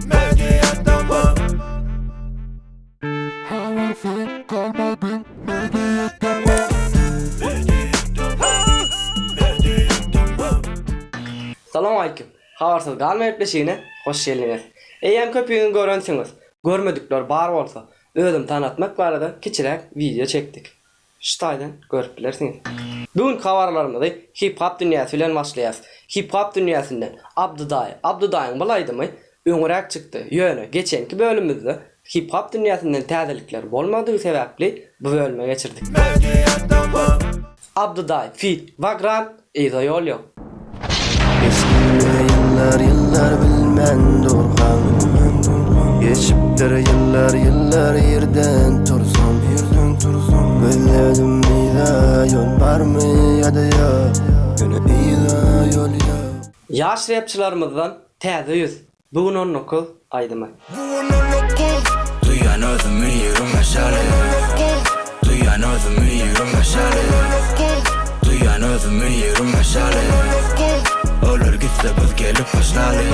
Salam aleyküm. Habarsız galmayıp leşiğine hoş geldiniz. Eýem köpüğünü görensiniz, görmedikler bar bolsa, özüm tanıtmak barada kiçirek video çekdik. Ştaýdan görüp bilersiniz. Bugün habarlarymyzy hip hop dünýäsi bilen başlaýas. Hip hop dünýäsinden Abdudaýyň bulaýdymy öňürek çykdy. Ýöne geçenki bölümimizde hip hop dünýäsinden täzelikler bolmadygy sebäpli bu bölüme geçirdik. Abdudaý feat Vagran Eza ýol ýok. Yıllar bilmem durğan geçipdir yıllar yerden tursam Gözledim iyda yol var mı ya da ya Gönü iyda yol ya Yaş rapçılarımızdan täze yüz. Bugün 19 Aydımy. Duyan özümü yürüm meşale Duyan özümü yürüm meşale Duyan özümü yürüm meşale Olur gitse biz gelip başlayalım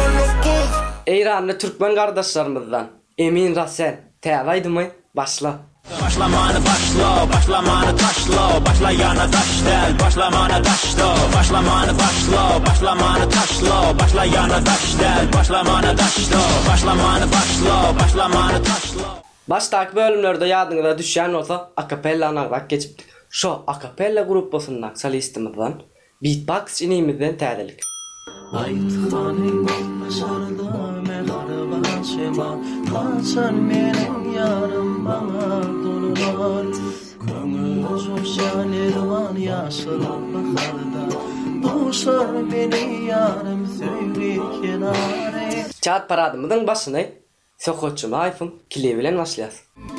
İranlı Türkmen kardeşlerimizden Emin Rasen täze Aydımy başla. Başlamanı başla, başlamanı taşla, başlayana taş del, başlamanı taşla, başlamanı başla, başlamanı taşla, başlayana taş del, başlamanı taşla, başlamanı başla, başlamanı taşla. Baştaki bölümlerde yadınıza düşen olsa akapella anarak geçipdik. Şu akapella gruposundan solistimizden beatbox inimizden täzelik. Aytmaning başarda meğar bahçema Kaçan benim yarım bana donular Köngül coşan ervan yaşıl baharda Boşar beni yarım söyle kenare Çat paradımızın başını Sokoçum iPhone klibi bilen başlayas.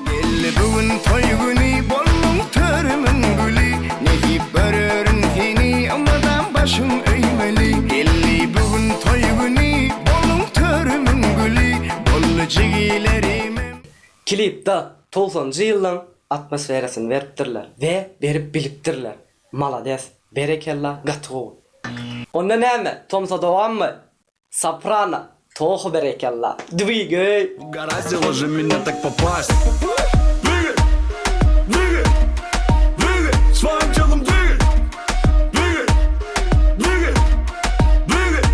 Belli bugün toy günü bolmun törümün gülü Nehip börörün hini amadan başım eğmeli Belli bugün toy günü bolmun törümün gülü Bollu cigilerime Klipde 90-njy ýylyň atmosferasyn beripdirler we berip bilipdirler. Malades, berekella, gatgo. Onda näme? Tomsa dowammy? Soprano, tohu berekella. Двигай. Угораздило же меня так попасть Двигай Своим телом двигай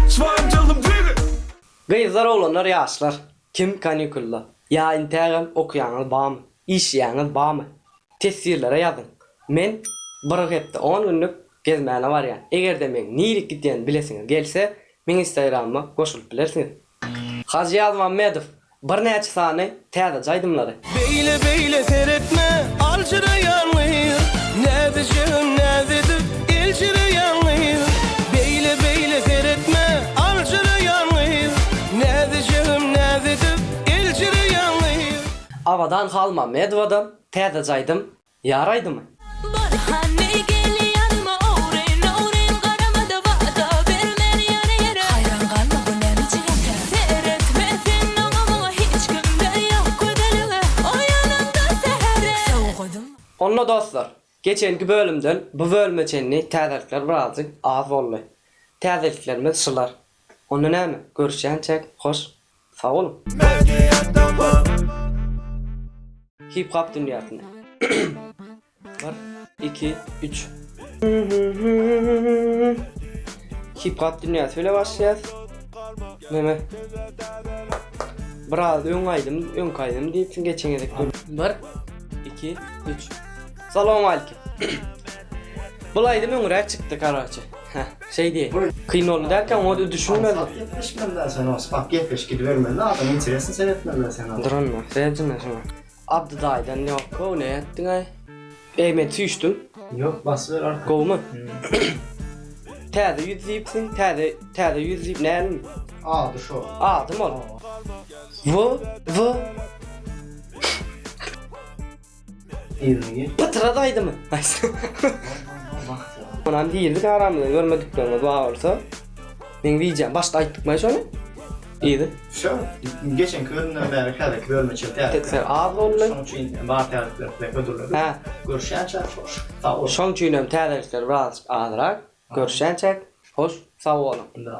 Своим телом двигай Gyzlar olanlar ýaşlar. Kim kanikulla? Ya integram okuyanız bamy? İşýäňiz bamy? Tesirlere ýazyn. Men bir hepde 10 günlük gezmäne barýan. Egerde men niýlik gitýän bilesiňiz gelse, men Instagram'a goşulyp bilersiňiz. Hacı Yazman Medov bir näçe sany täze jaýdymlary. Beyle seyretme alçıra yanlıyır Nedeşim nededir ilçire yanlıyır Beyle seyretme alçıra yanlıyır Nedeşim nededir ilçire yanlıyır Avadan halma Medov'dan täze jaýdym. Ýaraydymy? Barhane gel yanıma oren karamada vada vermer yere Hayran kalma bu ne biçim Seyretmesin ağama hiç kimde yok ödeli O yanımda sehere Soğudum Onunla dostlar, geçenki bölümden bu bölüme çenli täzelikler birazcık az boldy. Täzeliklerimiz şular. Onu näme? Görüşýänçek hoş. Sag olun. Hip hop dünýäsinde. 1 2 3 Hip hop dünýäsi bile başlaýas. Näme? Biraz öň kaýdym diýipsiň geçeňizek. 1 2 3 Salam aleyküm. Bulaýdym öňürek çykdy karaçy. Şey diýe. Kynol derken o düşünmedi. Geçmemden sen o spak geçmiş gidivermeli adam interesini seyretmemeli sen adam. Durunma, seyredinme şuna. Abdudaýdan ýok, o ne etdiň ay? Eýme tüýşdüm. Yok basver artık. Gowmy? Täze ýüzýipsiň, täze ýüzýip näme? Adı şu. Adym ol. Bu. İzmir. Pıtıradaýdymy? Onan diýildi garamyny görmediklerimiz bar bolsa. Men wiýjam başda aýtdykmy şonu? İyidi. Şu. Geçen köründen beri kadar bölme çöpte. Tekrar az boldy. Şoň üçin bar tarifler ve ödülleri. Ha. Görüşýänçe hoş. Sağ ol. Şoň üçinem täzelikler biraz azrak. Görüşýänçek hoş. Sag bolun. Da.